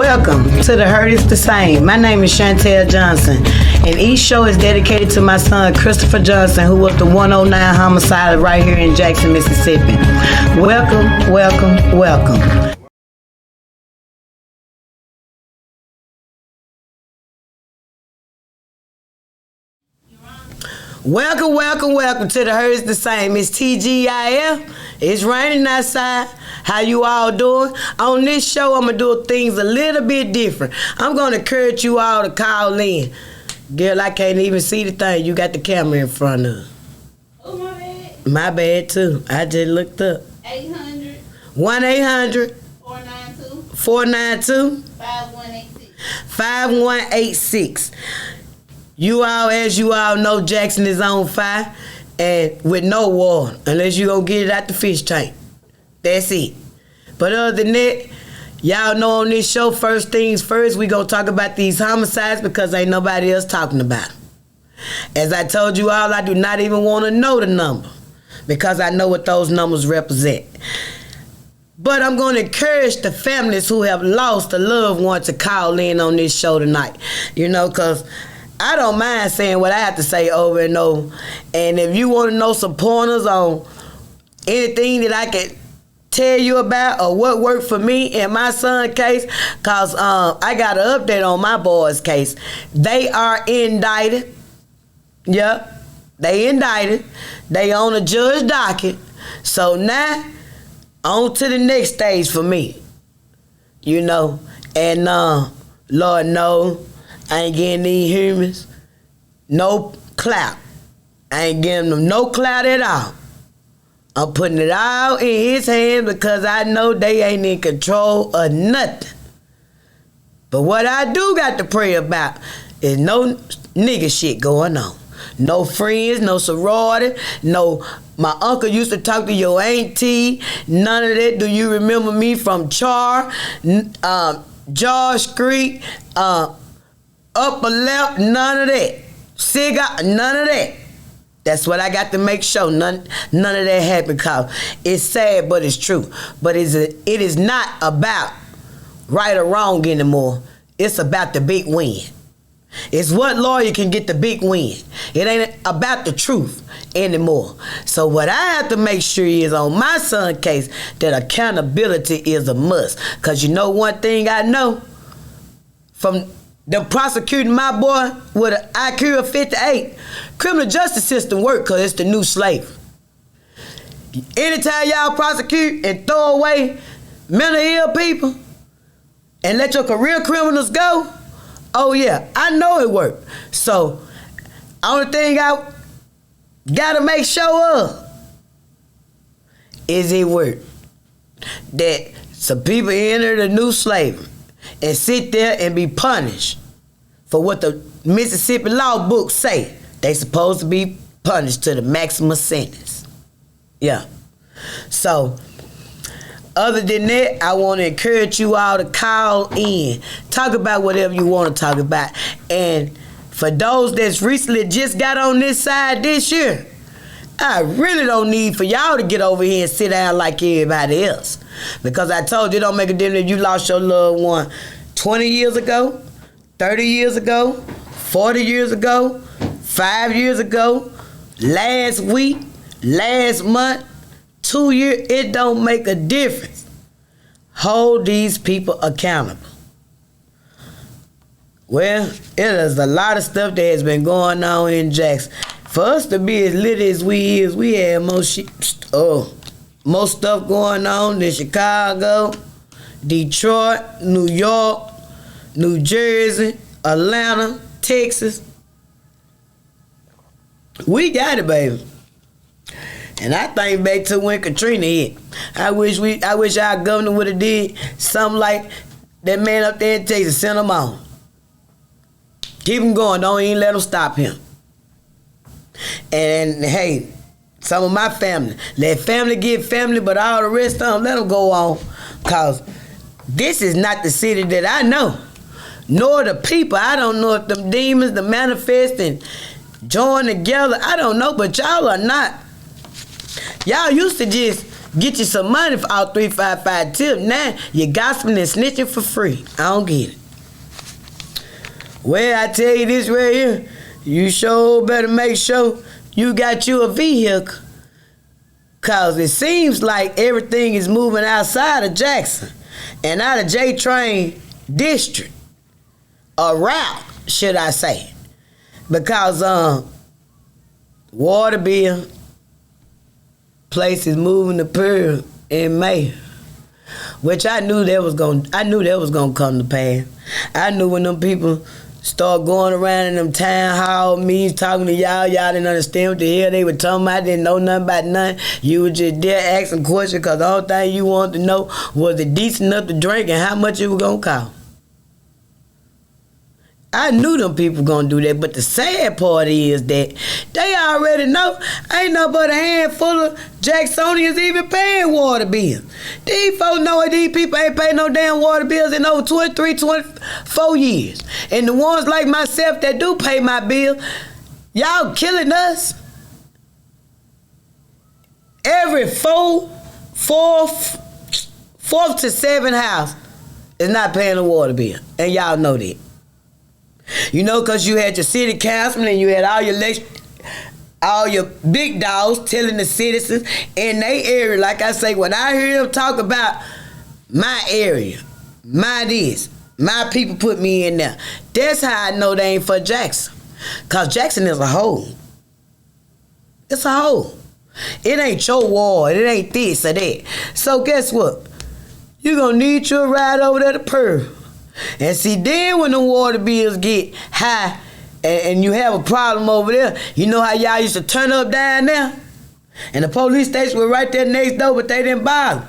Welcome to The Hurt is the Same. My name is Shantell Johnson, and each show is dedicated to my son, Christopher Johnson, who was the 109 homicide right here in Jackson, Mississippi. Welcome, welcome, welcome. Welcome, welcome, welcome to The Hurt is the Same. It's TGIF. It's raining outside. How you all doing? On this show, I'm going to do things a little bit different. I'm going to encourage you all to call in. Girl, I can't even see the thing. You got the camera in front of. Oh, my bad. My bad, too. I just looked up. 800. 1-800. 492. 492. 5186. 5186. You all, as you all know, Jackson is on fire and with no water, unless you gonna get it out the fish tank. That's it. But other than that, y'all know on this show, first things first, we gonna talk about these homicides because ain't nobody else talking about them. As I told you all, I do not even want to know the number because I know what those numbers represent. But I'm going to encourage the families who have lost a loved one to call in on this show tonight. You know, because I don't mind saying what I have to say over and over. And if you want to know some pointers on anything that I can tell you about or what worked for me in my son's case, because I got an update on my boy's case. They are indicted. Yep, they indicted. They on a judge docket. So now, on to the next stage for me. You know, and Lord knows, I ain't getting these humans no clout. I ain't giving them no clout at all. I'm putting it all in his hands because I know they ain't in control of nothing. But what I do got to pray about is no nigga shit going on. No friends, no sorority, no my uncle used to talk to your auntie, none of that. Do you remember me from Char, George Street, upper left, none of that. Cigar, none of that. That's what I got to make sure. None of that happened, cause it's sad, but it's true. But it is not about right or wrong anymore. It's about the big win. It's what lawyer can get the big win. It ain't about the truth anymore. So what I have to make sure is on my son's case that accountability is a must. Cause you know one thing I know from the prosecuting my boy with an IQ of 58, criminal justice system work because it's the new slave. Anytime y'all prosecute and throw away mentally ill people and let your career criminals go, oh yeah, I know it worked. So, only thing I gotta make sure of is it work. That some people enter the new slavery and sit there and be punished for what the Mississippi law books say. They supposed to be punished to the maximum sentence. Yeah. So, other than that, I want to encourage you all to call in. Talk about whatever you want to talk about. And for those that's recently just got on this side this year, I really don't need for y'all to get over here and sit down like everybody else. Because I told you it don't make a difference if you lost your loved one 20 years ago, 30 years ago, 40 years ago, 5 years ago, last week, last month, 2 years, it don't make a difference. Hold these people accountable. Well, it is a lot of stuff that has been going on in Jackson. For us to be as lit as we is, we had more stuff going on than Chicago, Detroit, New York, New Jersey, Atlanta, Texas. We got it, baby. And I think back to when Katrina hit. I wish our governor would have did something like that man up there in Texas, sent him on. Keep him going, don't even let him stop him. And hey, some of my family, let family get family, but all the rest of them, let them go on. Cause this is not the city that I know, nor the people. I don't know if them demons, the manifest and join together, I don't know, but y'all are not. Y'all used to just get you some money for all 355 tip. Now you gossiping and snitching for free. I don't get it. Well, I tell you this right here, you sure better make sure you got you a vehicle. Cause it seems like everything is moving outside of Jackson and out of J-Train district. A route, should I say. Because water bill, place is moving to Pearl in May. Which I knew that was gonna come to pass. I knew when them people start going around in them town hall meetings talking to y'all didn't understand what the hell they were talking about, didn't know nothing about nothing. You were just there asking questions because the only thing you wanted to know was it decent enough to drink and how much it was gonna cost. I knew them people gonna do that, but the sad part is that they already know ain't no but a handful of Jacksonians even paying water bills. These folks know that these people ain't paying no damn water bills in over 23, 24 years. And the ones like myself that do pay my bill, y'all killing us. Every fourth to seventh house is not paying a water bill, and y'all know that. You know, because you had your city councilman and you had all your big dogs telling the citizens in their area. Like I say, when I hear them talk about my area, my this, my people put me in there, that's how I know they ain't for Jackson. Because Jackson is a whole. It's a whole. It ain't your ward. It ain't this or that. So guess what? You're going to need your ride over there to Pearl. And see, then when the water bills get high and you have a problem over there, you know how y'all used to turn up down there? And the police station was right there next door, but they didn't bother.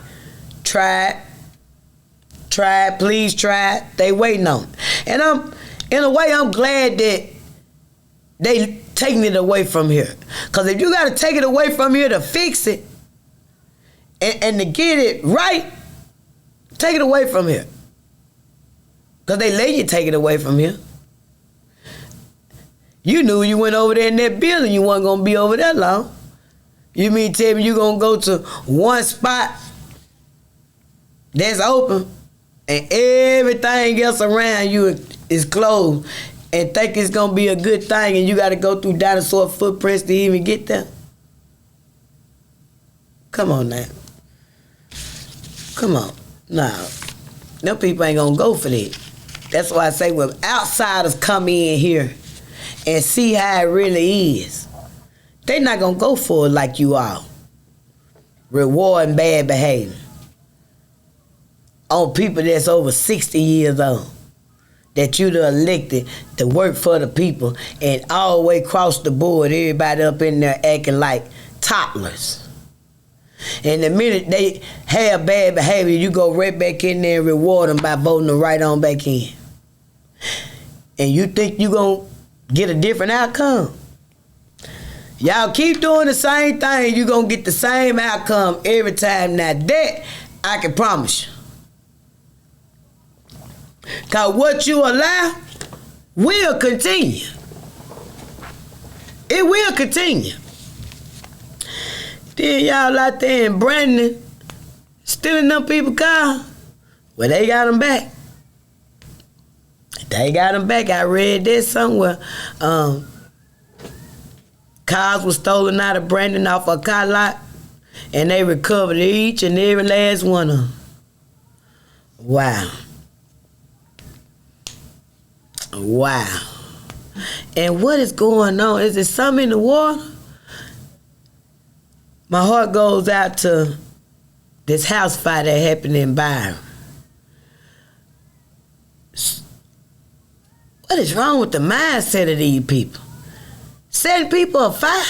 Tried, please try. They waiting on it. And in a way, I'm glad that they taking it away from here. Because if you got to take it away from here to fix it and to get it right, take it away from here. Because they let you take it away from here. You knew you went over there in that building, you wasn't going to be over there long. You mean tell me you going to go to one spot that's open and everything else around you is closed and think it's going to be a good thing and you got to go through dinosaur footprints to even get there? Come on now. Come on. No. Them people ain't going to go for that. That's why I say when outsiders come in here and see how it really is, they not going to go for it like you are. Rewarding bad behavior on people that's over 60 years old, that you done elected to work for the people, and all the way across the board, everybody up in there acting like toddlers. And the minute they have bad behavior, you go right back in there and reward them by voting them right on back in. And you think you gonna get a different outcome? Y'all keep doing the same thing, you gonna get the same outcome every time. Now that, I can promise you. Because what you allow will continue. It will continue. Then y'all out there in Brandon stealing them people's cars. Well, they got them back. They got them back. I read this somewhere. Cars were stolen out of Brandon off a car lot, and they recovered each and every last one of them. Wow. Wow. And what is going on? Is there something in the water? My heart goes out to this house fire that happened in Byron. What is wrong with the mindset of these people? Setting people afire?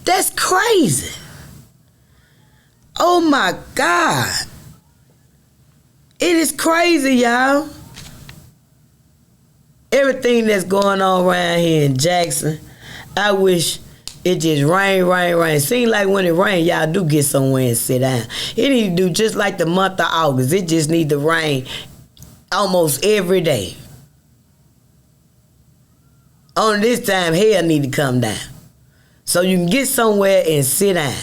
That's crazy. Oh my God. It is crazy, y'all. Everything that's going on around here in Jackson, I wish it just rain. Seems like when it rain, y'all do get somewhere and sit down. It need to do just like the month of August. It just need to rain almost every day. Only this time, hell need to come down so you can get somewhere and sit down.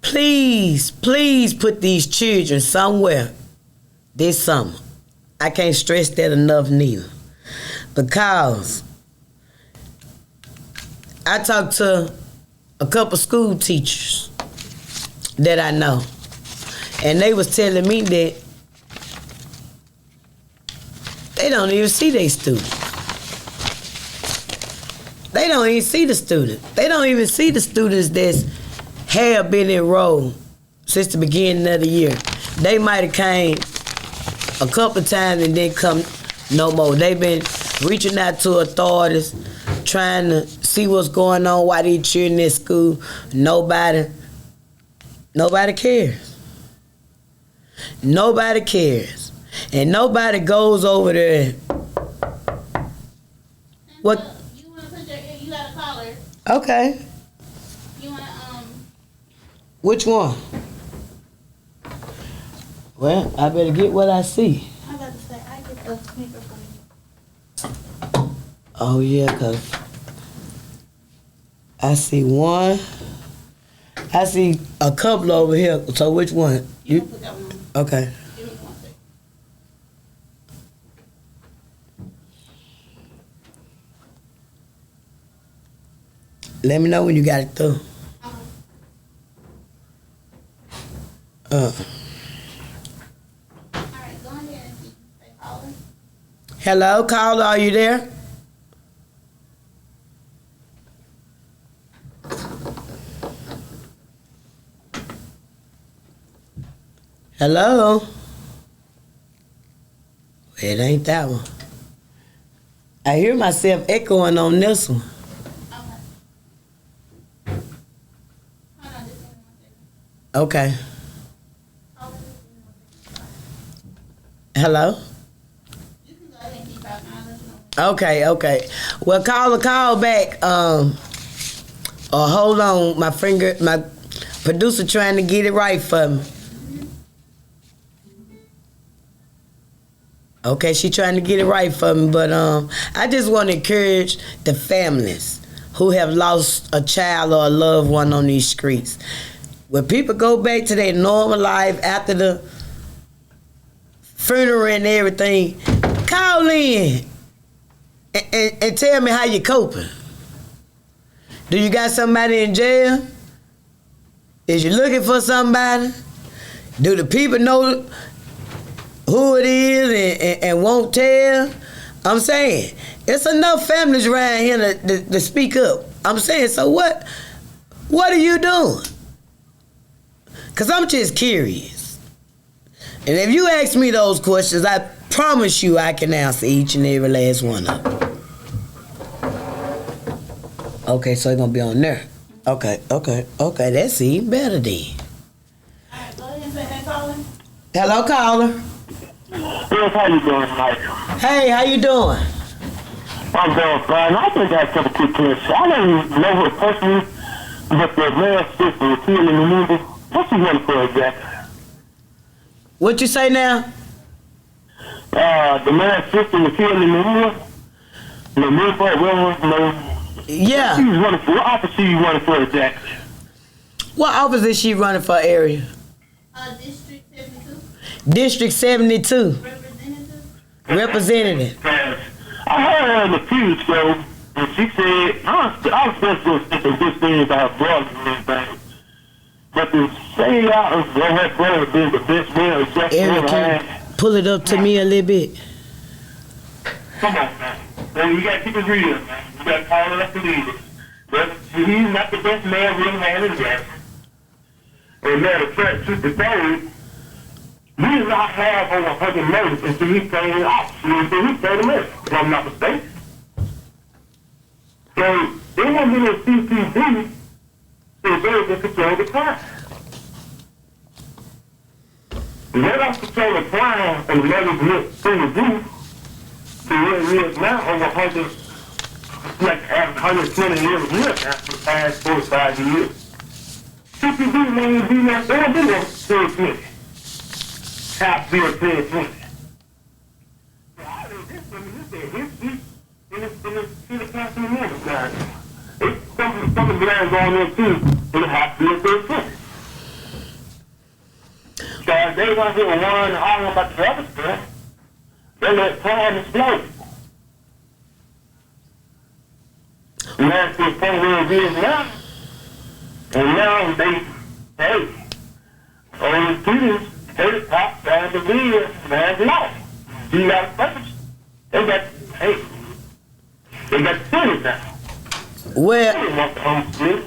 please put these children somewhere this summer. I can't stress that enough neither. Because I talked to a couple school teachers that I know, and they was telling me that they don't even see their students. They don't even see the students. They don't even see the students that have been enrolled since the beginning of the year. They might have came a couple times and then come no more. They've been reaching out to authorities, trying to see what's going on, why these children in school. Nobody cares. Nobody cares. And nobody goes over there. What? You want to put you got a caller. Okay. You want Which one? Well, I better get what I see. I'm about to say, I get the speaker from you. Oh, yeah, because I see one. I see a couple over here. So which one? You can put that one on. Okay. Give me 1 second. Let me know when you got it through. All right, go ahead and see. Say caller. Hello, caller, are you there? Hello? It ain't that one. I hear myself echoing on this one. Okay. Hold on, just give me 1 second. Okay. Caller, just give me 1 second. Hello? You can go ahead and keep talking. I'll let you know. Okay. Well, call back. Hold on, my producer trying to get it right for me. Okay, she trying to get it right for me, but I just want to encourage the families who have lost a child or a loved one on these streets. When people go back to their normal life after the funeral and everything, call in and tell me how you coping. Do you got somebody in jail? Is you looking for somebody? Do the people know who it is and won't tell? I'm saying, it's enough families around here to speak up. I'm saying, so what are you doing? Because I'm just curious. And if you ask me those questions, I promise you I can answer each and every last one of them. Okay, so it's going to be on there. Okay, that's even better then. All right, go ahead and say that caller. Hello, caller. Yes, how you doing, Michael? Hey, how you doing? I'm doing fine. I just got some quick questions. I don't know her personally, but the man's sister was killed in the movie. What's she running for exactly? What you say now? The man's sister was killed in the movie. The movie, well, Yeah. she was running for, what office she running for exactly? What office is she running for area? District 72. District 72. Representative. Representative. I heard her in the previous show, and she said, I was supposed to say some good things about her brother and everything. But to say out of her brother being the best man of just Eric, can you pull it up to me a little bit? Come on, man. Man, you gotta keep it real, man. You gotta call it up and leave it. But he's not the best man we had in Jackson. And matter of fact, truth be told, we did not have over 100 murders until he came in office. Until he came in, if I'm not mistaken. So, they want me to CCD so they can control the crime. Let us control the crime and let us look through the booth to where it is now over 100, like 120 years after the past 45 years. CCD won't do that. They don't do that 2020. Top bill 2020. So I read this one, and this is history in the classroom amendment guys. It's something bland going on too in the House Bill 2020. really want to hear one arguing about the other stuff. They let crime explode. We had to a point where it is now. And now hey, all the students, they pop down the wheel, man's law. You got a purpose. They got cities now. Well, They want the homeschool.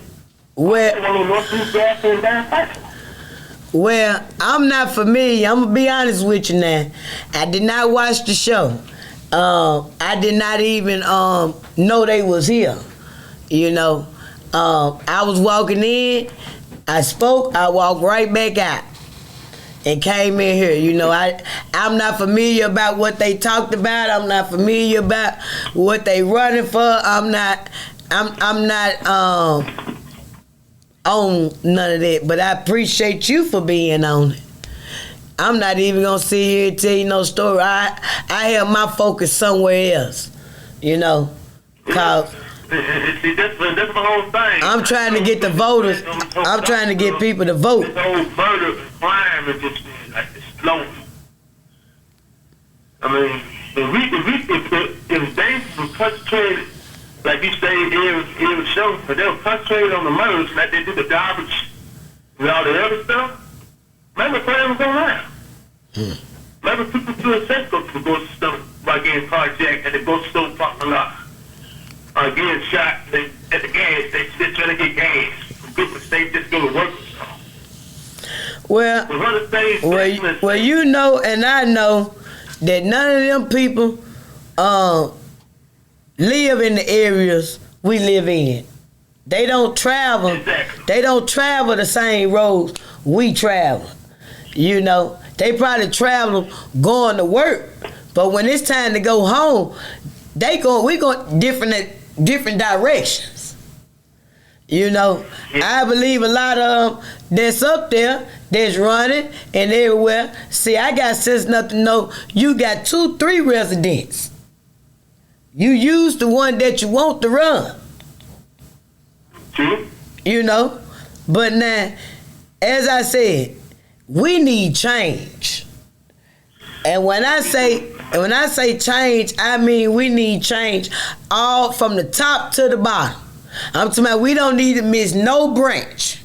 well, They want to North East gas and down Texas. well, I'm not familiar. I'm gonna be honest with you now. I did not watch the show. I did not even know they was here. You know, I was walking in, I spoke, I walked right back out, and came in here. You know, I'm not familiar about what they talked about. I'm not familiar about what they running for. I'm not on none of that. But I appreciate you for being on it. I'm not even gonna sit here and tell you no story. I have my focus somewhere else. You know, cause See, that's the whole thing. I'm trying to get the voters. I'm trying to get people to vote. This whole murder and crime is just like exploding. I mean, if they were concentrated, like you say, every show, but they were concentrated on the murders, like they did the garbage and all the other stuff, maybe crime would go around. Maybe people feel safe go to the grocery store by getting carjacked at the grocery store parking lot. Or getting shot at the gas station, they're trying to get gas. People say just go to work. Well, you know, and I know that none of them people live in the areas we live in. They don't travel. Exactly. They don't travel the same roads we travel. You know, they probably travel going to work, but when it's time to go home, we go different directions. You know, I believe a lot of them that's up there, that's running and everywhere. See, I got sense enough to know you got 2-3 residents. You use the one that you want to run. True. You know, but now, as I said, we need change. And when I say change, I mean we need change all from the top to the bottom. I'm talking about we don't need to miss no branch.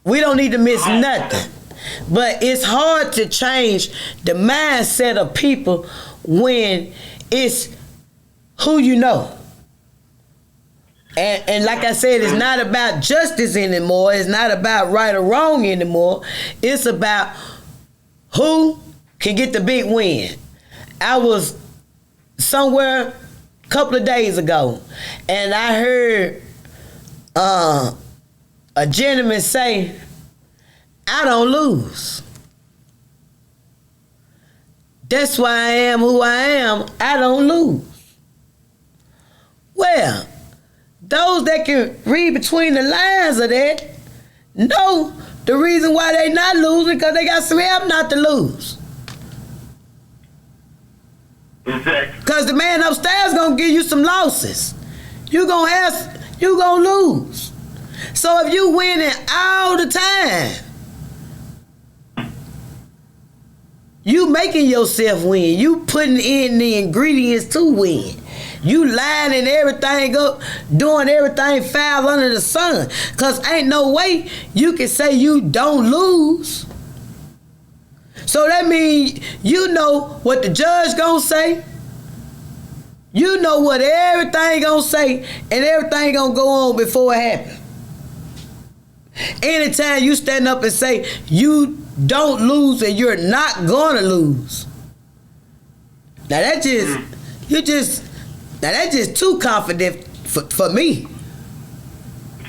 We don't need to miss nothing. But it's hard to change the mindset of people when it's who you know. And like I said, it's not about justice anymore. It's not about right or wrong anymore. It's about who can get the big win. I was somewhere a couple of days ago, and I heard a gentleman say, I don't lose. That's why I am who I am. I don't lose. Well, those that can read between the lines of that know the reason why they not losing because they got some help not to lose. Exactly. Because the man upstairs gonna give you some losses. You gonna lose. So if you winning all the time, you making yourself win. You putting in the ingredients to win. You lining everything up, doing everything foul under the sun. Because ain't no way you can say you don't lose. So that means you know what the judge gonna say. You know what everything gonna say, and everything gonna go on before it happens. Anytime you stand up and say you don't lose and you're not gonna lose. Now that's just too confident for me.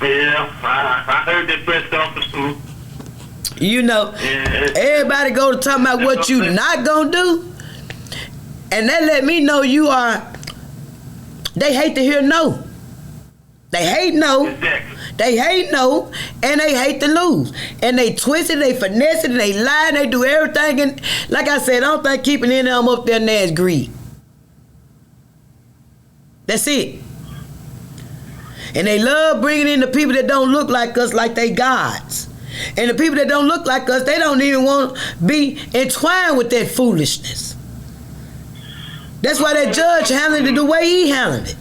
Yeah, I heard that press conference too. You know, everybody go to talking about what you not gonna do, and that let me know they hate to hear no. They hate no. Exactly. They hate no, and they hate to lose. And they twist it, they finesse it, and they lie, and they do everything. And like I said, I don't think keeping any of them up there now is greed. That's it. And they love bringing in the people that don't look like us like they gods. And the people that don't look like us, they don't even want to be entwined with that foolishness. That's why that judge handled it the way he handled it.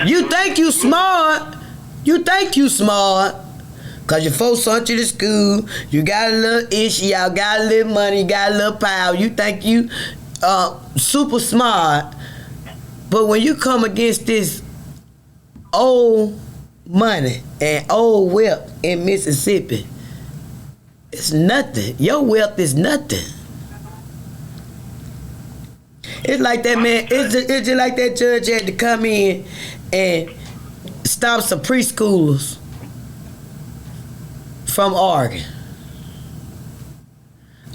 You think you smart. You think you smart. Because your folks sent you to school. You got a little issue. Y'all got a little money. You got a little power. You think you super smart. But when you come against this old money and old wealth in Mississippi, it's nothing. Your wealth is nothing. It's like that man, it's just like that judge had to come in and stop some preschoolers from arguing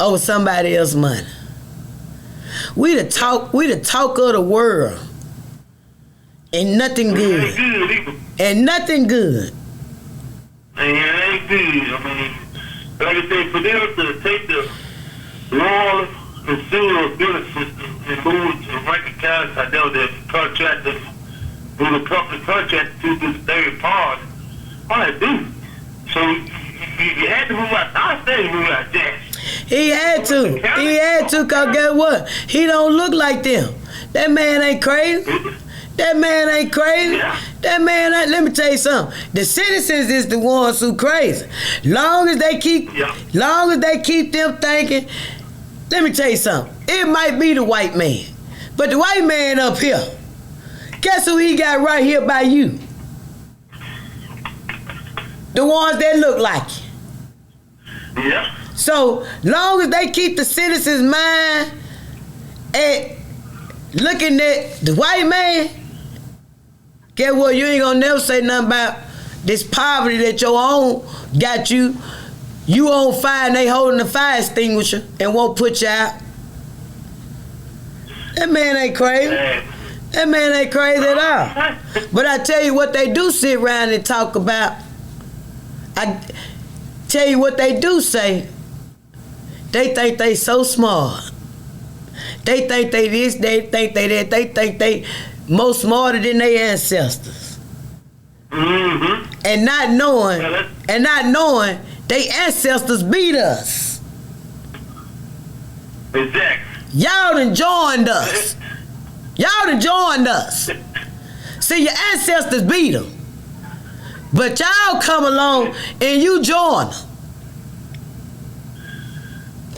over somebody else's money. We the talk of the world. And nothing good. And nothing good. And it ain't good. I mean, like I said, for them to take the law consumer billing system and move it to Rankin County, I know that contractors, when the company contracted to this third party, all they do. So you had to move out. I say move out Jackson. He had to. He had to, because guess what? He don't look like them. That man ain't crazy. That man ain't crazy. Yeah. That man ain't, let me tell you something. The citizens is the ones who crazy. Long as they keep them thinking, let me tell you something. It might be the white man. But the white man up here, guess who he got right here by you? The ones that look like you. Yeah. So long as they keep the citizens' mind at looking at the white man, guess what? You ain't gonna never say nothing about this poverty that your own got you. You on fire and they holding the fire extinguisher and won't put you out. That man ain't crazy. That man ain't crazy at all. But I tell you what they do sit around and talk about. I tell you what they do say. They think they so smart. They think they this, they think they that, they think they more smarter than their ancestors. Mm-hmm. And not knowing they ancestors beat us. Exactly. Y'all done joined us. Y'all done joined us. See, your ancestors beat them. But y'all come along and you join them.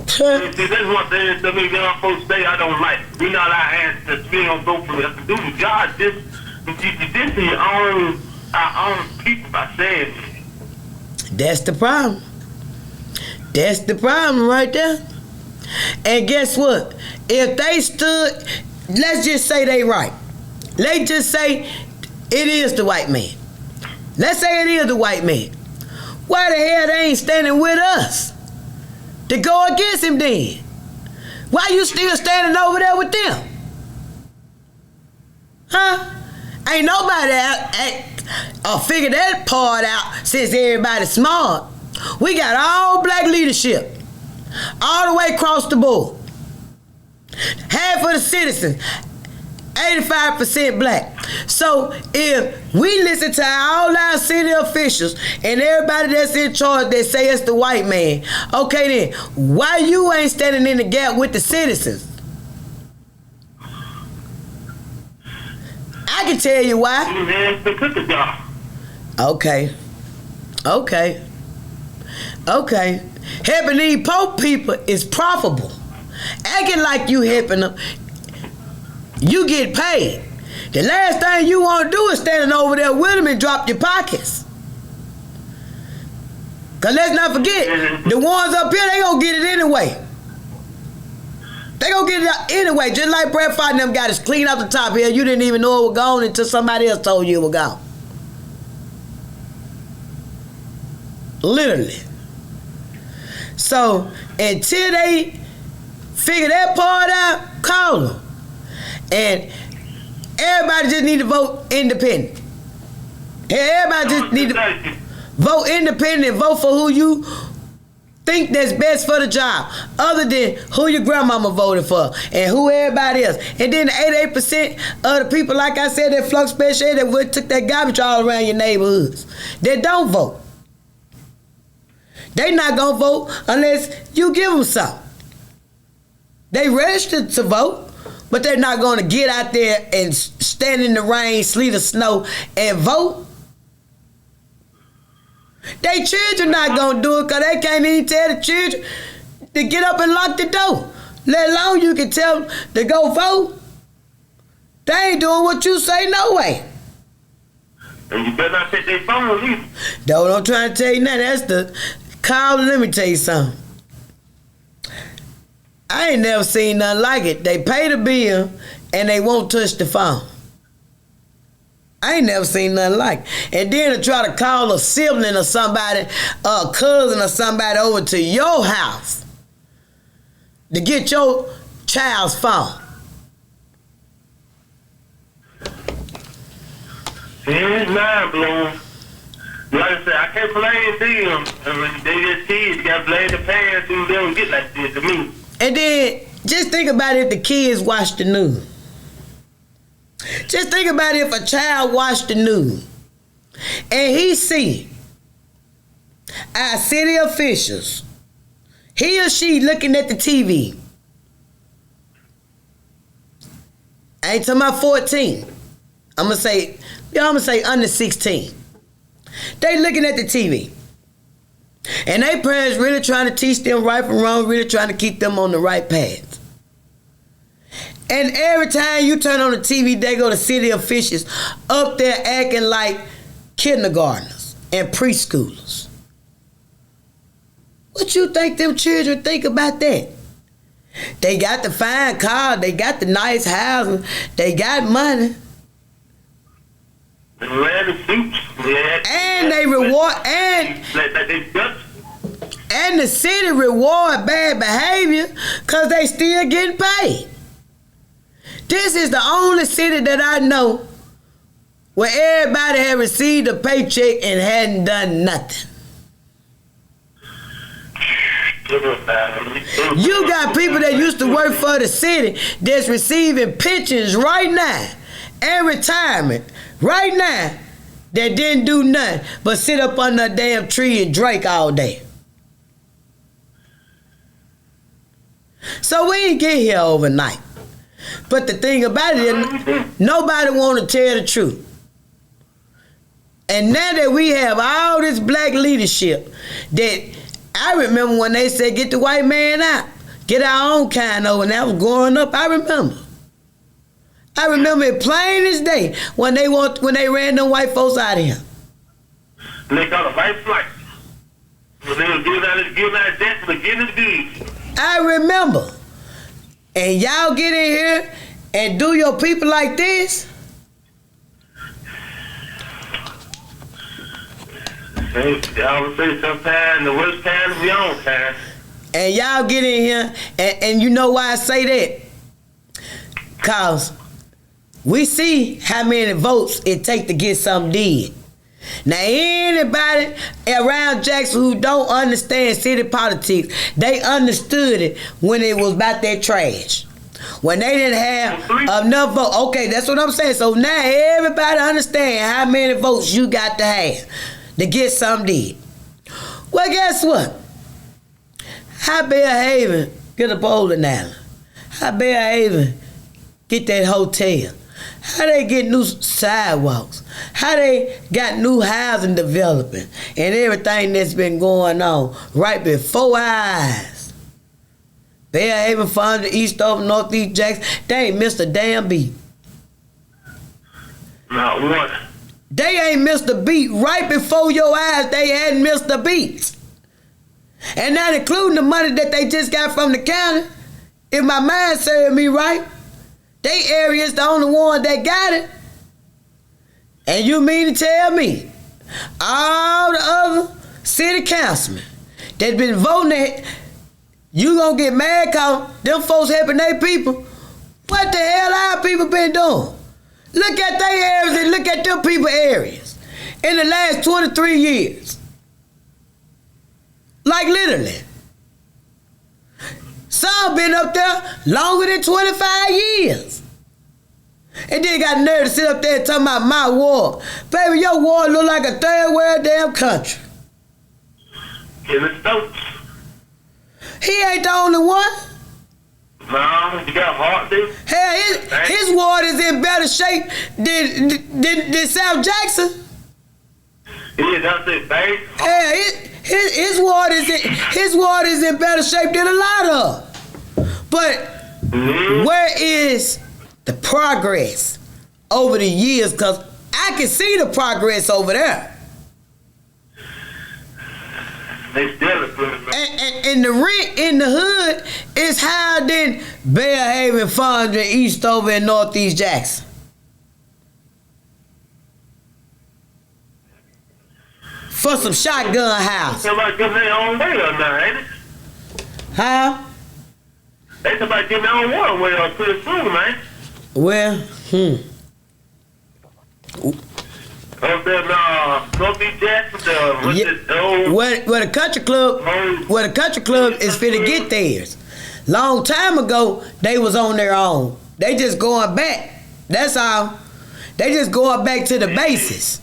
See, this is one thing that me young folks say I don't like. We not our ancestors. We don't go for it. To do with God, this is our own people by saying it. That's the problem. That's the problem right there. And guess what? If they stood, let's just say they right. Let's just say it is the white man. Let's say it is the white man. Why the hell they ain't standing with us to go against him then? Why you still standing over there with them? Huh? Ain't nobody figured that part out since everybody's smart. We got all black leadership all the way across the board. Half of the citizens, 85% black. So if we listen to all our city officials and everybody that's in charge that say it's the white man, okay then, why you ain't standing in the gap with the citizens? I can tell you why. Okay. Helping these poor people is profitable. Acting like you helping them, you get paid. The last thing you want to do is standing over there with them and drop your pockets. Because let's not forget, the ones up here, they gonna get it anyway. They gonna get it out anyway. Just like Brett Fott and them got it clean off the top here. You didn't even know it was gone until somebody else told you it was gone. Literally. So until they figure that part out, call them. And everybody just need to vote independent. Everybody just need to vote independent and vote for who you think that's best for the job, other than who your grandmama voted for and who everybody else. And then the 88% of the people, like I said, that flunk special ed that took that garbage all around your neighborhoods, that don't vote. They not gonna vote unless you give them something. They registered to vote, but they're not gonna get out there and stand in the rain, sleet, or snow and vote. They children not gonna do it because they can't even tell the children to get up and lock the door. Let alone you can tell them to go vote. They ain't doing what you say no way. And you better not take their phones either. That's what I'm trying to tell you now. That's the call. Let me tell you something. I ain't never seen nothing like it. They pay the bill and they won't touch the phone. I ain't never seen nothing like it. And then to try to call a sibling or somebody, a cousin or somebody over to your house to get your child's phone. It's mind blowing. Like I said, I can't blame them. I mean, they just kids. You got to blame the parents who don't get like this to me. And then just think about if the kids watch the news. Just think about if a child watched the news and he see our city officials, he or she looking at the TV. I ain't talking about 14. I'm gonna say under 16. They looking at the TV. And they parents really trying to teach them right from wrong, really trying to keep them on the right path. And every time you turn on the TV, they go to city officials up there acting like kindergartners and preschoolers. What you think them children think about that? They got the fine car, they got the nice housing, they got money. And they reward and the city reward bad behavior because they still getting paid. This is the only city that I know where everybody had received a paycheck and hadn't done nothing. You got people that used to work for the city that's receiving pensions right now and retirement right now that didn't do nothing but sit up under a damn tree and drink all day. So we ain't get here overnight. But the thing about it is nobody want to tell the truth. And now that we have all this black leadership, that I remember when they said get the white man out, get our own kind over, and that was growing up. I remember it plain as day when they ran them white folks out of here. And they got a white flight. When they were giving out debt for getting the deed. I remember. And y'all get in here and do your people like this? I would say sometimes the worst time is the own time. And y'all get in here, and you know why I say that? Because we see how many votes it take to get something did. Now, anybody around Jackson who don't understand city politics, they understood it when it was about that trash. When they didn't have enough votes. Okay, that's what I'm saying. So now everybody understand how many votes you got to have to get something did. Well, guess what? How Bearhaven get a bowling alley? How Bearhaven get that hotel? How they get new sidewalks? How they got new housing developing and everything that's been going on right before our eyes? Bearhaven, Fonda, East Over, Northeast Jackson, they ain't missed a damn beat. Not one. They ain't missed a beat. Right before your eyes, they hadn't missed a beat. And not including the money that they just got from the county. If my mind served me right, they area's the only one that got it. And you mean to tell me all the other city councilmen that been voting that you gonna get mad cause them folks helping their people? What the hell our people been doing? Look at their areas and look at them people areas in the last 23 years. Like literally. Some been up there longer than 25 years. And then got nerve to sit up there and talk about my ward. Baby, your ward look like a third world damn country. Kevin Stokes. He ain't the only one. No, you got Hart there. Hell, his ward is in better shape than South Jackson. Yeah, that's it, babe. Hell, his ward is in better shape than a lot of. But where is the progress over the years? Because I can see the progress over there. They still improving. And the rent in the hood is higher than Bearhaven, Fondren, Eastover, and Northeast Jackson. For some shotgun house. Somebody getting their own way up now, ain't it? Huh? They somebody getting their own water way up pretty soon, man. Well, Up there, Northeast Jackson, yeah. Where the country club is finna get theirs. Long time ago, they was on their own. They just going back. That's all. They just going back to the basis.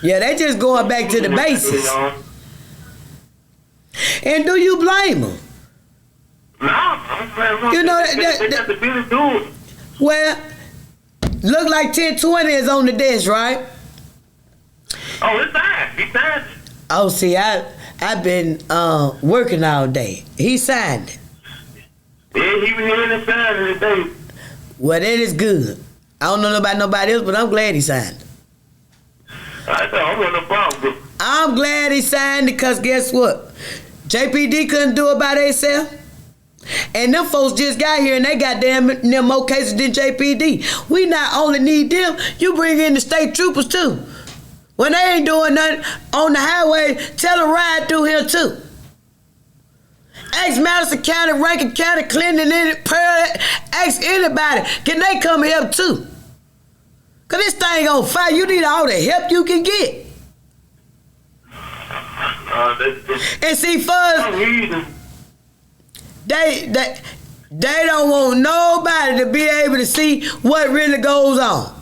Yeah, they just going back to the basis. And do you blame them? No, I'm saying, You know they got the business doing. Well, look like 1020 is on the desk, right? Oh, it's fine. He signed it. Oh, see, I've been working all day. He signed it. Yeah, he was here in the sign today. Well, that is good. I don't know about nobody else, but I'm glad he signed it. I thought I wasn't a problem. I'm glad he signed it because guess what? JPD couldn't do it by themselves. And them folks just got here and they got them more cases than JPD. We not only need them, you bring in the state troopers too. When they ain't doing nothing on the highway, tell them ride through here too. Ask Madison County, Rankin County, Clinton, Pearl, ask anybody, can they come help too? Cause this thing on fire, you need all the help you can get. And see, fuzz, they don't want nobody to be able to see what really goes on.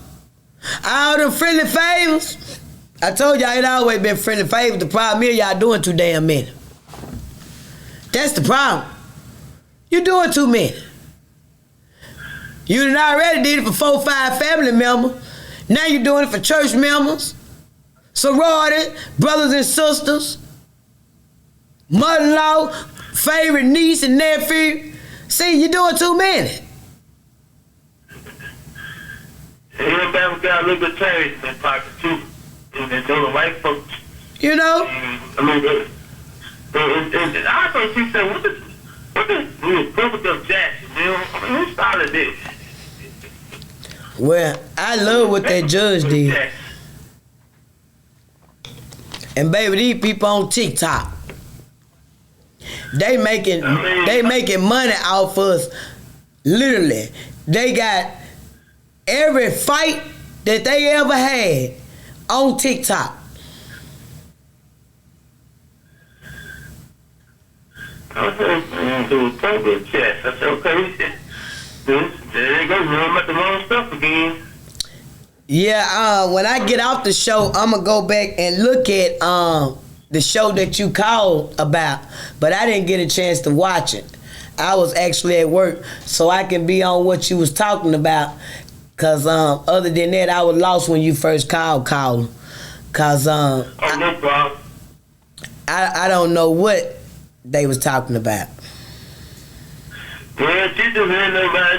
All them friendly favors, I told y'all it always been friendly favors. The problem is y'all doing too damn many. That's the problem. You doing too many. You done already did it for 4 or 5 family members. Now you're doing it for church members, sorority, brothers and sisters, mother-in-law, favorite niece and nephew. See, you're doing too many. Everybody got a little bit of change in their pocket too. And they're doing white folks. You know? I mean, I thought she said, what the Republic of Jackson, you know? I mean, who started this? Well, I love what that judge did. And baby, these people on TikTok, they making money off us. Literally, they got every fight that they ever had on TikTok. I said, do a public chat. I said, okay, there you go, I'm at the wrong stuff again. Yeah, when I get off the show, I'm gonna go back and look at the show that you called about, but I didn't get a chance to watch it. I was actually at work, so I can be on what you was talking about. Cause other than that, I was lost when you first called. Cause no problem. I don't know what they was talking about. Well, she just letting everybody,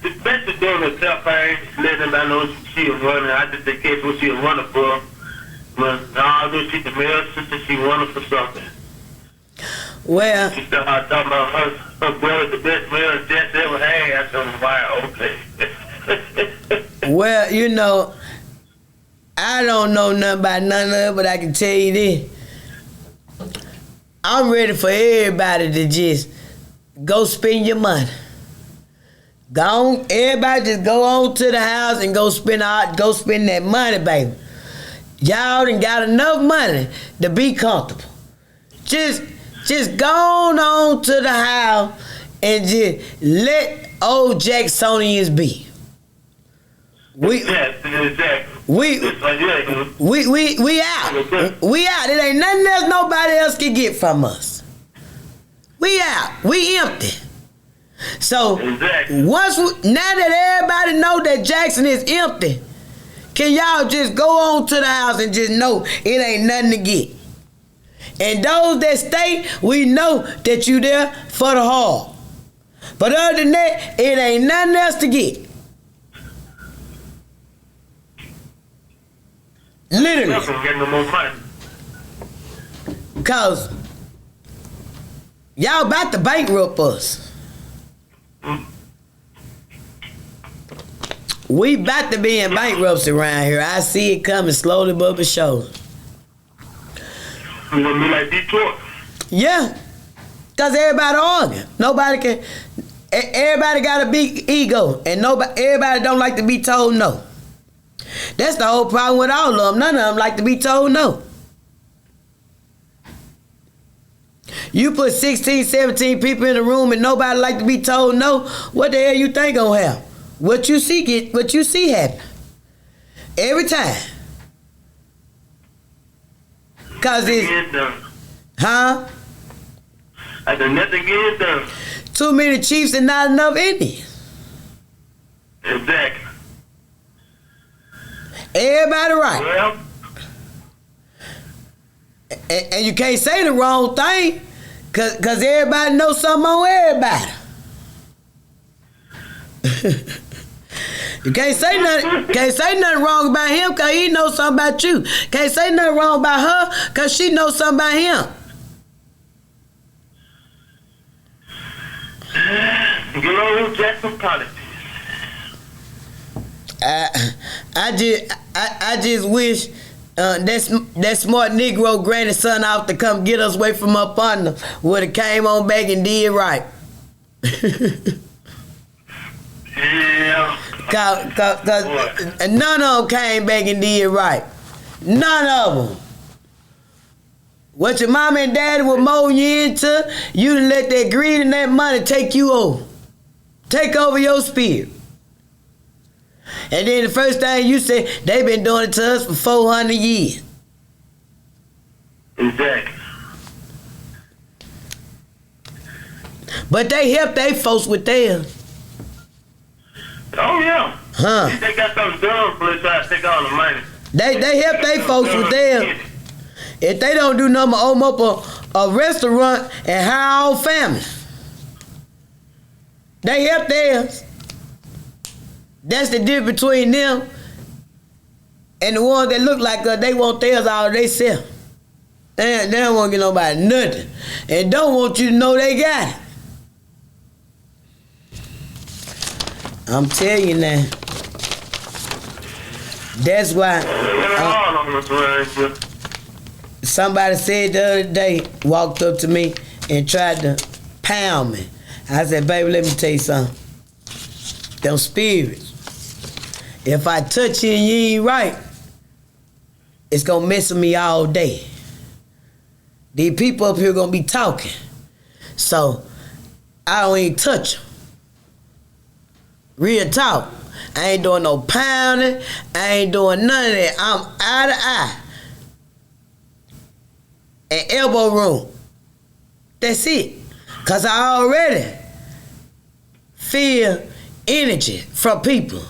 especially doing the campaign, letting everybody know she was running. I just didn't catch what she was running for. But although she's the mayor sister, she running for something. Well, she started talking about her brother, the best mayor Jess ever had. I told her, wow, okay. Well, you know, I don't know nothing about none of it, but I can tell you this. I'm ready for everybody to just go spend your money. Go on, everybody just go on to the house and go spend that money, baby. Y'all done got enough money to be comfortable. Just go on to the house and just let old Jacksonians be. Exactly. We Yeah. we out. We out. It ain't nothing else nobody else can get from us. We out. We empty. So Exactly. now that everybody know that Jackson is empty, can y'all just go on to the house and just know it ain't nothing to get? And those that stay, we know that you there for the haul. But other than that, it ain't nothing else to get. Literally. Getting no more money. Cause y'all about to bankrupt us. We about to be in bankruptcy around here. I see it coming slowly but for sure. You want to be like Detroit? Yeah. Cause everybody arguing. Everybody got a big ego. And everybody don't like to be told no. That's the whole problem with all of them. None of them like to be told no. You put 16, 17 people in a room and nobody like to be told no, what the hell you think gonna happen? What you see happen. Every time. Cause it's done. huh? I said nothing get done. Too many chiefs and not enough Indians. Exactly. Everybody right. Well, And you can't say the wrong thing, cause everybody knows something on everybody. You can't say nothing wrong about him, cause he knows something about you. Can't say nothing wrong about her, cause she knows something about him. good old Jackson politics. I just wish that smart Negro grandson out to come get us away from up under would have came on back and did right. Yeah. Cause none of them came back and did right. None of them. What your mama and daddy would mold you into, you done let that greed and that money take you over. Take over your spirit. And then the first thing you say, they been doing it to us for 400 years. Exactly. But they help they folks with theirs. Oh yeah. Huh. They got something done for they try to take all the money. They help they folks with theirs. If they don't do nothing, open up a restaurant and hire our family. They help theirs. That's the difference between them and the ones that look like us. They want theirs all they sell. They don't want to get nobody nothing. And don't want you to know they got it. I'm telling you now. That's why somebody said the other day, walked up to me and tried to pound me. I said, baby, let me tell you something. Them spirits, if I touch you and you ain't right, it's gonna mess with me all day. These people up here gonna be talking. So, I don't even touch them. Real talk. I ain't doing no pounding. I ain't doing none of that. I'm eye to eye. And elbow room. That's it. Cause I already feel energy from people.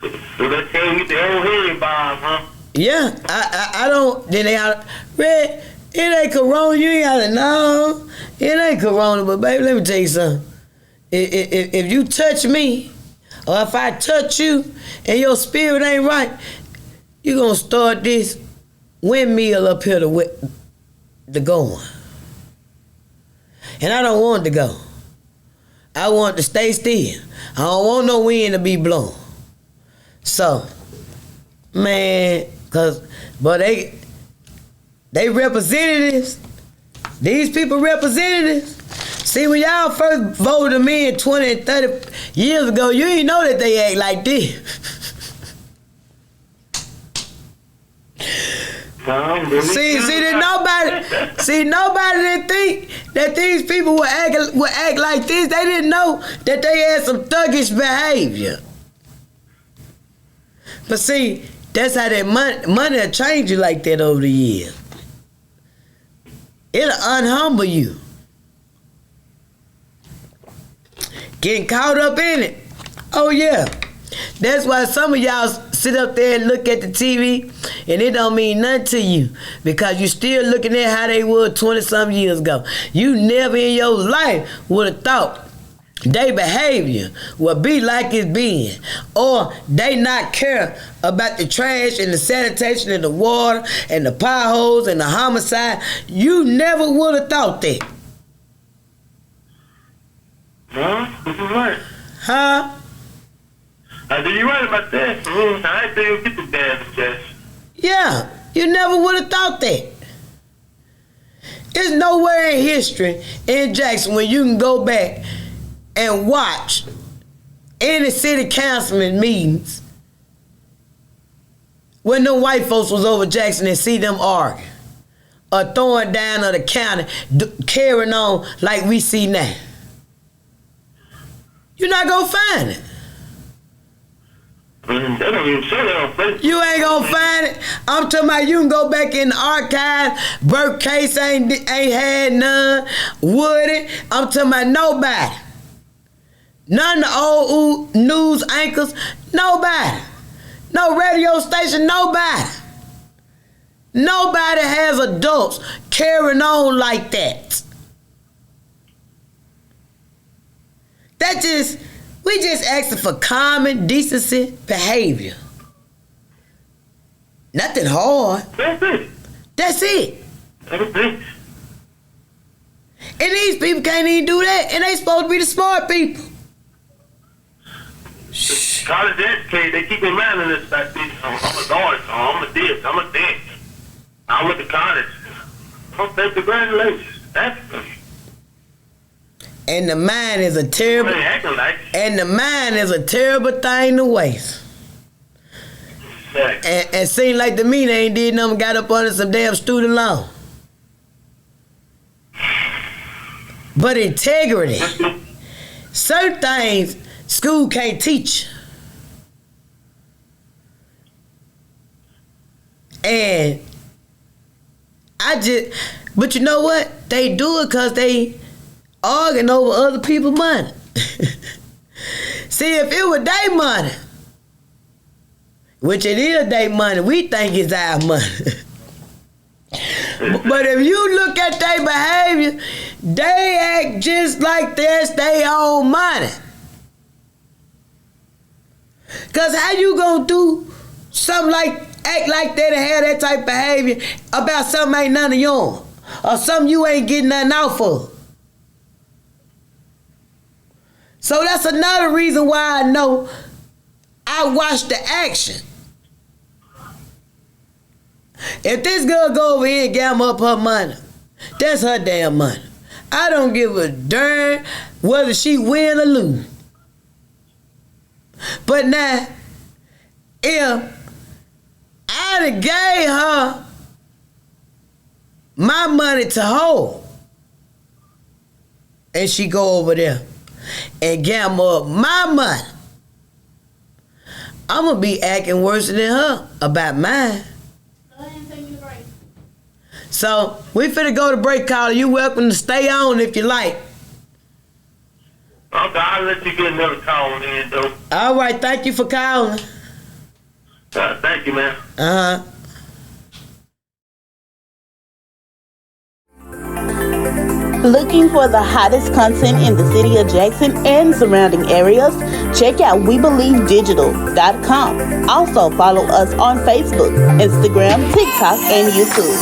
So that's how you get the old head bob, huh? Yeah, I don't. Then they out. Red, it ain't corona. You ain't out of no. It ain't corona. But baby, let me tell you something. If you touch me, or if I touch you, and your spirit ain't right, you gonna start this windmill up here to going. And I don't want it to go. I want it to stay still. I don't want no wind to be blown. So, man, but they representatives, these people representatives. See, when y'all first voted them in 20 and 30 years ago, you didn't know that they act like this. Nobody didn't think that these people would act like this. They didn't know that they had some thuggish behavior. But see, that's how that money will change you like that over the years. It'll unhumble you. Getting caught up in it. Oh yeah. That's why some of y'all sit up there and look at the TV and it don't mean nothing to you because you still looking at how they were 20-something years ago. You never in your life would have thought their behavior will be like it's been, or they not care about the trash and the sanitation and the water and the potholes and the homicide. You never would have thought that. No, this is right. Huh? You're right about that. I ain't think you'll get the damn trash. Yeah, you never would have thought that. There's nowhere in history in Jackson where you can go back and watch any city councilman meetings when the white folks was over Jackson and see them arguing or throwing down of the county, carrying on like we see now. You're not gonna find it. They don't even say that on Facebook. You ain't gonna find it. I'm talking about you can go back in the archive. Burke Case ain't had none. Woody. I'm talking about nobody. None of the old news anchors. Nobody. No radio station. Nobody. Nobody has adults carrying on like that. We just asking for common decency behavior. Nothing hard. That's it. That's it. That's it. And these people can't even do that. And they supposed to be the smart people. College educated, they keep reminding us like this. I'm a lawyer, I'm a this, I'm a that. I went to college. Oh, congratulations. That's good. And the mind is a terrible thing to waste. Exactly. And seem like to me they ain't did nothing, got up under some damn student loan. But integrity. Certain things school can't teach. And but you know what? They do it because they arguing over other people's money. See, if it was their money, which it is their money, we think it's our money. But if you look at their behavior, they act just like that's their own money. Cause how you gonna do something act like that and have that type of behavior about something ain't none of yours, or something you ain't getting nothing out for? So that's another reason why I know I watch the action. If this girl go over here and gamble up her money, that's her damn money. I don't give a darn whether she win or lose. But now, if I done gave her my money to hold, and she go over there and gamble up my money, I'm gonna be acting worse than her about mine. Go ahead and take me to break. So we finna go to break, caller. You welcome to stay on if you like. Okay, I'll let you get another call in, though. All right, thank you for calling. Thank you, man. Looking for the hottest content in the city of Jackson and surrounding areas? Check out WeBelieveDigital.com. Also follow us on Facebook, Instagram, TikTok, and YouTube.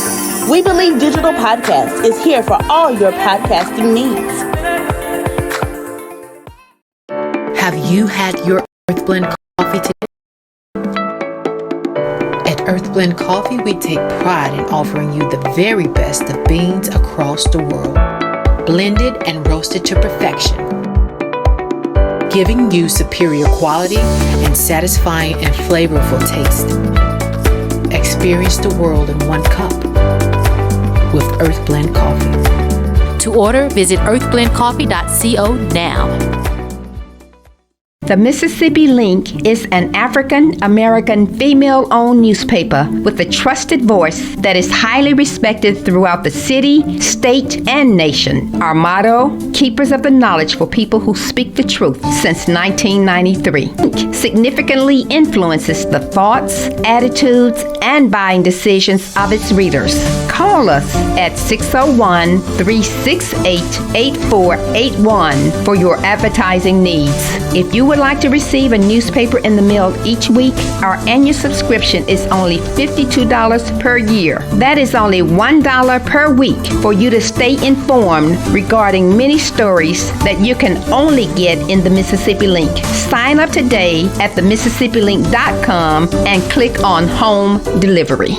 We Believe Digital Podcast is here for all your podcasting needs. Have you had your Earthblend coffee today? At Earthblend Coffee, we take pride in offering you the very best of beans across the world, blended and roasted to perfection, giving you superior quality and satisfying and flavorful taste. Experience the world in one cup with Earthblend Coffee. To order, visit earthblendcoffee.co now. The Mississippi Link is an African American female owned newspaper with a trusted voice that is highly respected throughout the city, state, and nation. Our motto, Keepers of the Knowledge for People Who Speak the Truth, since 1993. Link significantly influences the thoughts, attitudes, and buying decisions of its readers. Call us at 601-368-8481 for your advertising needs. If you would like to receive a newspaper in the mail each week, our annual subscription is only $52 per year. That is only $1 per week for you to stay informed regarding many stories that you can only get in the Mississippi Link. Sign up today at themississippi.link.com and click on Home Delivery.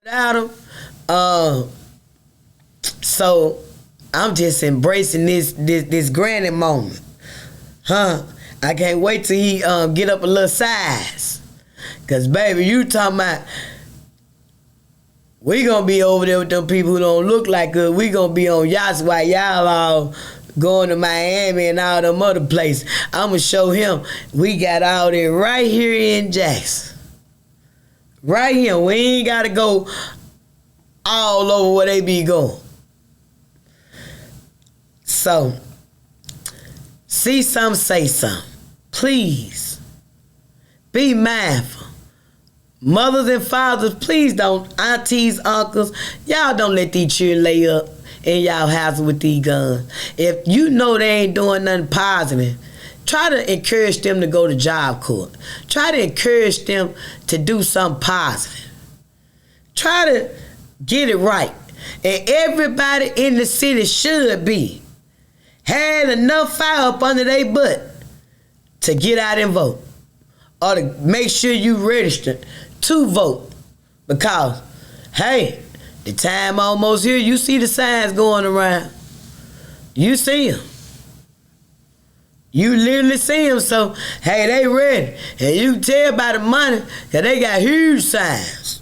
without him. So I'm just embracing this granny moment. I can't wait till he get up a little size. Cause baby, you talking about we gonna be over there with them people who don't look like us. We gonna be on yachts while y'all all going to Miami and all them other places. I'ma show him we got all that right here in Jackson. Right here. We ain't gotta go all over where they be going. So, see something, say something. Please, be mindful. Mothers and fathers, please don't. Aunties, uncles, y'all don't let these children lay up in y'all house with these guns. If you know they ain't doing nothing positive, try to encourage them to go to Job Corps. Try to encourage them to do something positive. Try to get it right. And everybody in the city should be had enough fire up under their butt to get out and vote. Or to make sure you registered to vote. Because, hey, the time almost here. You see the signs going around. You see them. You literally see them. So, hey, they ready. And you can tell by the money that they got huge signs.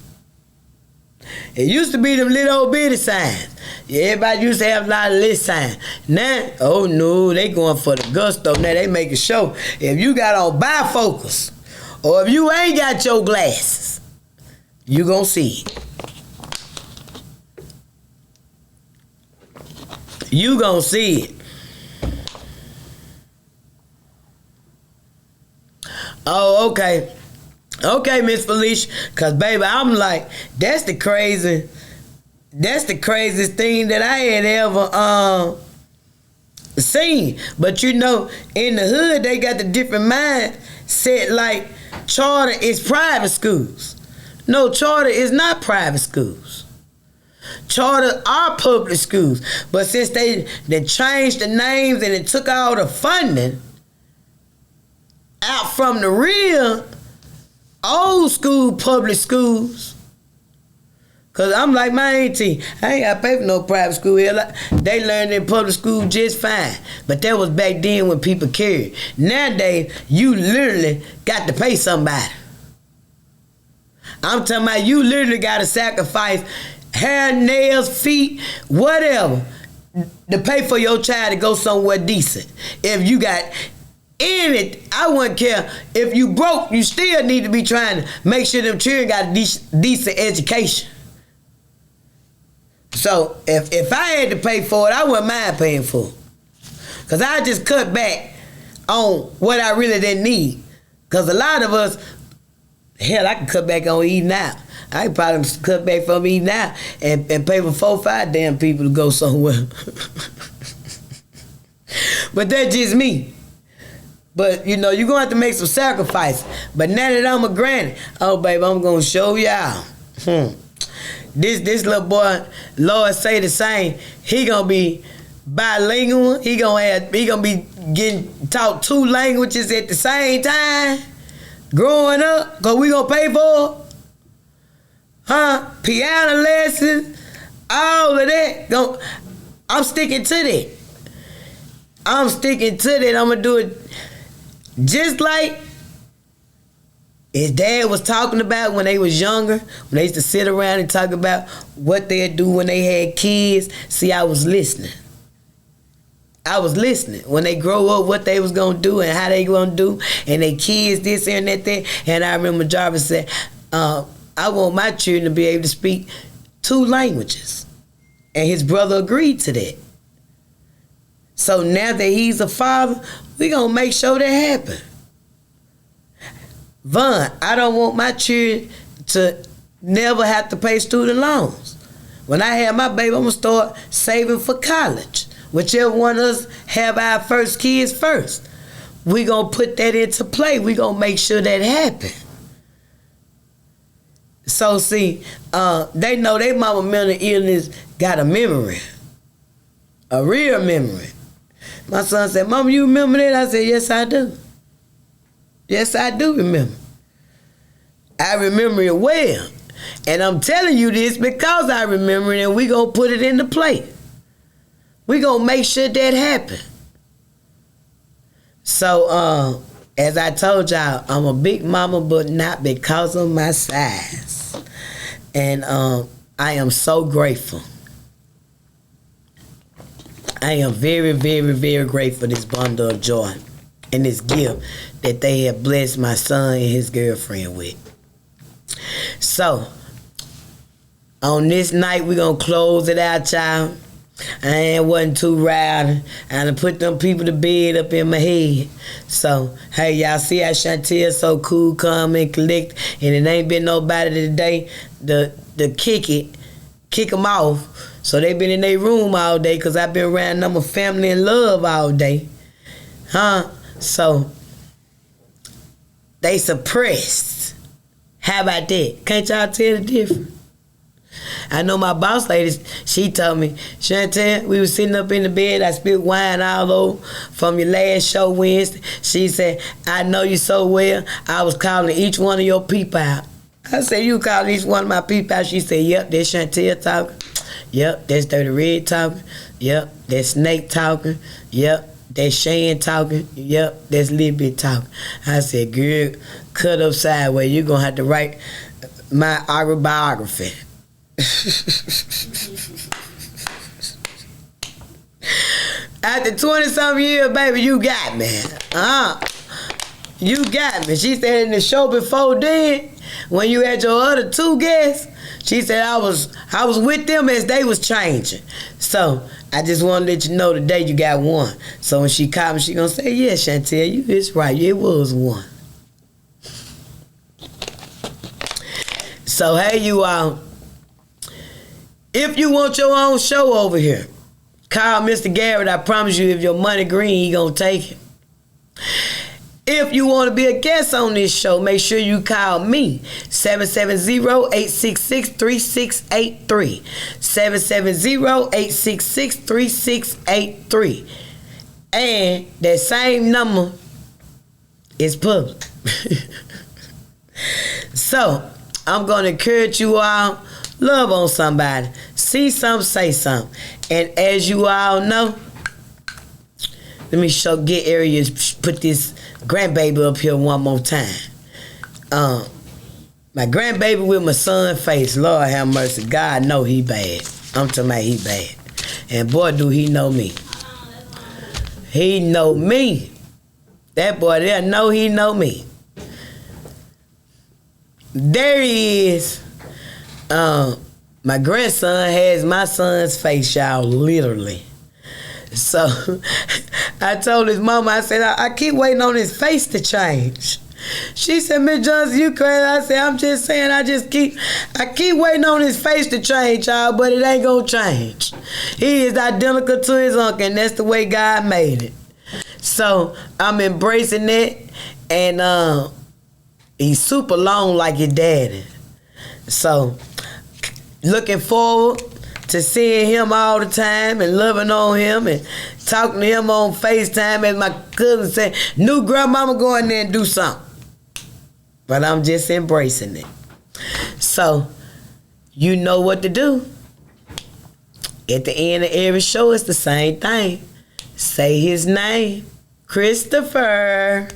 It used to be them little old bitty signs. Everybody used to have a lot of list signs. Now, oh no, they going for the gusto. Now they make a show. If you got on bifocals, or if you ain't got your glasses, you gonna see it. You gonna see it. Oh, okay. Okay, Miss Felicia. Cause baby, I'm like, that's the craziest thing that I had ever seen. But you know, in the hood they got the different mindset, like charter is private schools. No, charter is not private schools. Charter are public schools. But since they changed the names and it took all the funding out from the real old school public schools, cause I'm like my auntie, I ain't gotta pay for no private school here. They learned in public school just fine. But that was back then when people cared. Nowadays, you literally got to pay somebody. I'm talking about you literally gotta sacrifice hair, nails, feet, whatever, to pay for your child to go somewhere decent. If you got any, I wouldn't care. If you broke, you still need to be trying to make sure them children got a decent education. So if I had to pay for it, I wouldn't mind paying for it. Because I just cut back on what I really didn't need. Because a lot of us, hell, I can cut back on eating out. I can probably cut back from eating out and pay for 4 or 5 damn people to go somewhere. But that's just me. But, you know, you're going to have to make some sacrifices. But now that I'm a granny, oh, baby, I'm going to show y'all. This little boy, Lord say the same, he going to be bilingual. He going to be getting taught 2 languages at the same time. Growing up, because we going to pay for it. Piano lessons, all of that. I'm sticking to that. I'm sticking to that. I'm going to do it just like his dad was talking about when they was younger, when they used to sit around and talk about what they'd do when they had kids. See, I was listening. I was listening. When they grow up, what they was going to do and how they going to do, and they kids this and that. And I remember Jarvis said, I want my children to be able to speak 2 languages. And his brother agreed to that. So now that he's a father, we going to make sure that happen. Vaughn, I don't want my children to never have to pay student loans. When I have my baby, I'm going to start saving for college. Whichever one of us have our first kids first. We going to put that into play. We going to make sure that happens. So see, they know their mama mental illness got a memory. A real memory. My son said, Mama, you remember that? I said, yes, I do. Yes, I do remember. I remember it well. And I'm telling you this because I remember it, and we going to put it into play. We going to make sure that happen. So, as I told y'all, I'm a big mama, but not because of my size. And I am so grateful. I am very, very, very grateful for this bundle of joy and this gift that they have blessed my son and his girlfriend with. So, on this night, we're going to close it out, y'all. I wasn't too rowdy. I put them people to bed up in my head. So, hey, y'all see how Shantell so cool, calm, and collect, and it ain't been nobody today to kick them off. So they been in their room all day because I've been around them with family and love all day. So they suppressed. How about that? Can't y'all tell the difference? I know my boss lady, she told me, Shantell, we was sitting up in the bed, I spilled wine all over from your last show Wednesday. She said, I know you so well, I was calling each one of your people out. I said, you calling each one of my people out? She said, yep, that's Shantell talking. Yep, that's Dirty Red talking. Yep, that's Snake talking. Yep, that's Shane talking. Yep, that's Lil Bit talking. I said, girl, cut up sideways. You're going to have to write my autobiography. After 20-something years, baby, you got me. You got me. She said in the show before then, when you had your other two guests, she said I was with them as they was changing. So I just want to let you know today you got one. So when she called me, she gonna say, yeah, Shantell, you is right. It was one. So hey, you all. If you want your own show over here, call Mr. Garrett. I promise you, if your money green, he gonna take it. If you want to be a guest on this show, make sure you call me, 770-866-3683. 770-866-3683. And that same number is public. So, I'm going to encourage you all, love on somebody. See something, say something. And as you all know, let me get areas, put this grandbaby up here one more time. My grandbaby with my son face, Lord have mercy. God know he bad. I'm talking about he bad. And boy, do he know me. He know me. That boy there know he know me. There he is. My grandson has my son's face, y'all, literally. So I told his mama, I said, I keep waiting on his face to change. She said, Miss Johnson, you crazy. I said, I'm just saying, I keep waiting on his face to change, y'all, but it ain't gonna change. He is identical to his uncle, and that's the way God made it. So I'm embracing it, and he's super long like your daddy. So looking forward to seeing him all the time and loving on him and talking to him on FaceTime, as my cousin said, new grandmama go in there and do something. But I'm just embracing it. So, you know what to do. At the end of every show, it's the same thing. Say his name, Christopher.